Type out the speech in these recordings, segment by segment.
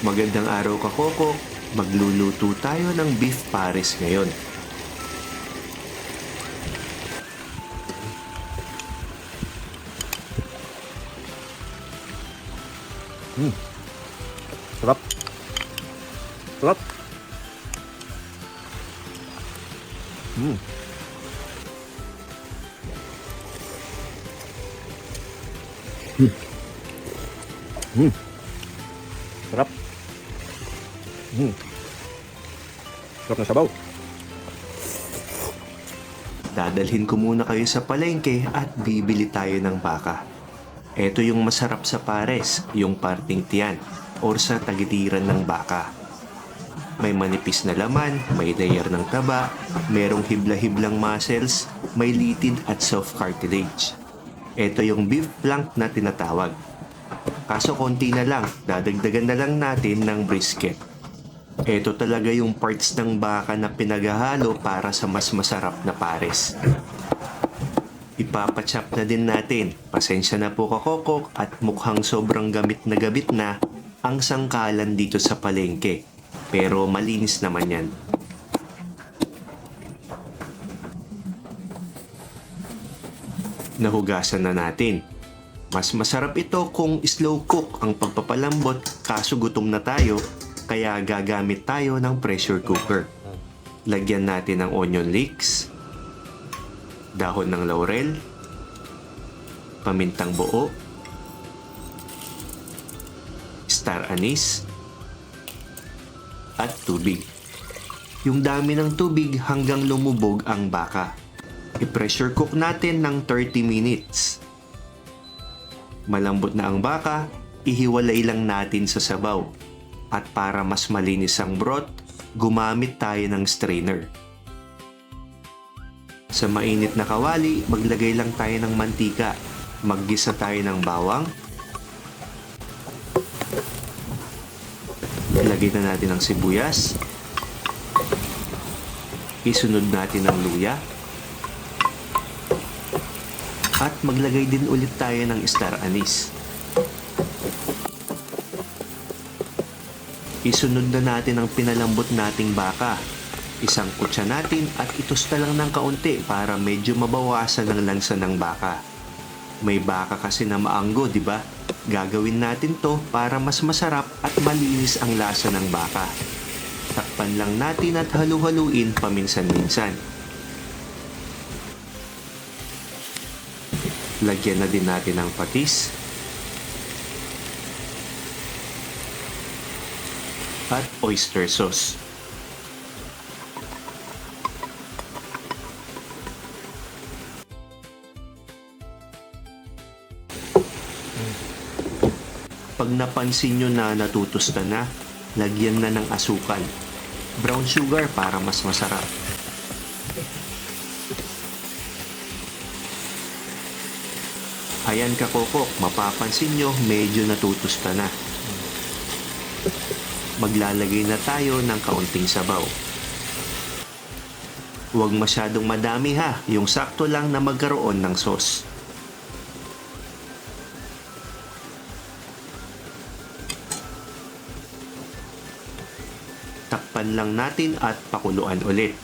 Magandang araw ka, Coco. Magluluto tayo ng beef pares ngayon. Sarap. Sarap. Hmm. Hmm. Hmm. Sarap. Hmm. Sarap na sabaw. Dadalhin ko muna kayo sa palengke at bibili tayo ng baka. Ito yung masarap sa pares, yung parting tiyan or sa tagiliran ng baka. May manipis na laman, may layer ng taba, merong hibla-hiblang muscles, may litid at soft cartilage. Ito yung beef flank na tinatawag. Kaso konti na lang, dadagdagan na lang natin ng brisket. Ito talaga yung parts ng baka na pinaghahalo para sa mas masarap na pares. Ipapachop na din natin. Pasensya na po kakokok at mukhang sobrang gamit na ang sangkalan dito sa palengke. Pero malinis naman yan. Nahugasan na natin. Mas masarap ito kung slow cook ang pagpapalambot kaso gutom na tayo kaya gagamit tayo ng pressure cooker. Lagyan natin ng onion leeks, dahon ng laurel, pamintang buo, star anise, at tubig. Yung dami ng tubig hanggang lumubog ang baka. I-pressure cook natin ng 30 minutes. Malambot na ang baka, ihiwalay lang natin sa sabaw. At para mas malinis ang broth, gumamit tayo ng strainer. Sa mainit na kawali, maglagay lang tayo ng mantika. Maggisa tayo ng bawang. Lagay na natin ang sibuyas. Isunod natin ang luya. At maglagay din ulit tayo ng star anise. Isunod na natin ang pinalambot nating baka. Isang kutsa natin at itusta lang ng kaunti para medyo mabawasan ang lansa ng baka. May baka kasi na maanggo, di ba? Gagawin natin to para mas masarap at malinis ang lasa ng baka. Takpan lang natin at halu-haluin paminsan-minsan. Lagyan na din natin ng patis. At oyster sauce. Pag napansin nyo na natutusta na, lagyan na ng asukal. Brown sugar para mas masarap. Ayan kakokok, mapapansin nyo medyo natutusta na. Maglalagay na tayo ng kaunting sabaw. Huwag masyadong madami ha, yung sakto lang na magkaroon ng sauce. Takpan lang natin at pakuluan ulit.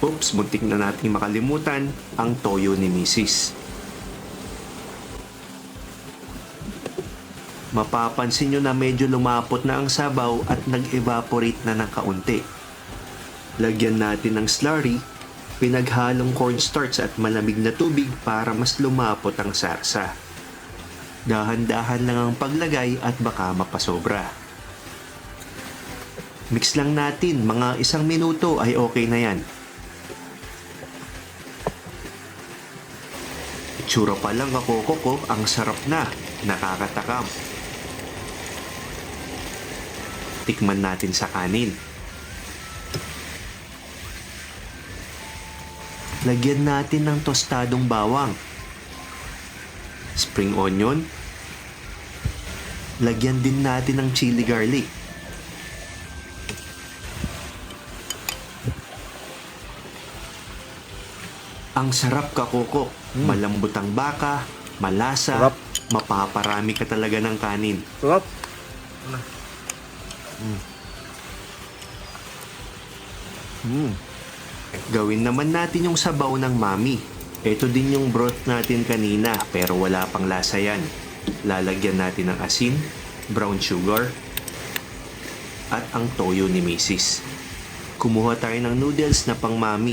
Oops, muntik na natin makalimutan ang toyo ni Mrs. Mapapansin nyo na medyo lumapot na ang sabaw at nag-evaporate na ng kaunti. Lagyan natin ng slurry, pinaghalong cornstarch at malamig na tubig para mas lumapot ang sarsa. Dahan-dahan lang ang paglagay at baka mapasobra. Mix lang natin, mga 1 minuto ay okay na yan. Itsura pa lang kakokok, ang sarap na, nakakatakam. Tikman natin sa kanin. Lagyan natin ng tostadong bawang. Spring onion. Lagyan din natin ng chili garlic. Ang sarap kakokok. Malambot ang baka, malasa, Sarap. mapaparami ka talaga ng kanin. Sarap. Gawin naman natin yung sabaw ng mami. Ito din yung broth natin kanina pero wala pang lasa yan. Lalagyan natin ng asin, brown sugar, at ang toyo ni Mrs. Kumuha tayo ng noodles na pang mami.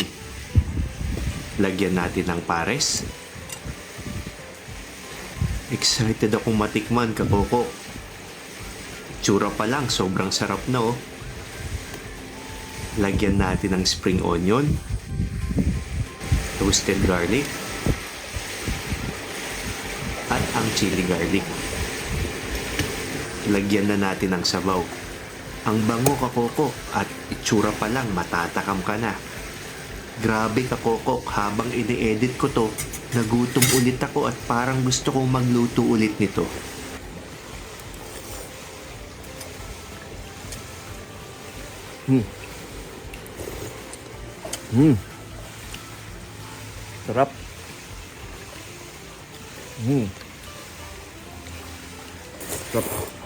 Lagyan natin ng pares. Excited akong matikman, Kakoko. Tsura pa lang, sobrang sarap na oh. Lagyan natin ng spring onion, toasted garlic, at ang chili garlic. Lagyan na natin ng sabaw. Ang bango, Kakoko, at itsura pa lang matatakam ka na. Grabe, Kakoko, habang ini-edit ko to, nagutom ulit ako at parang gusto kong magluto ulit nito. Sarap. Sarap.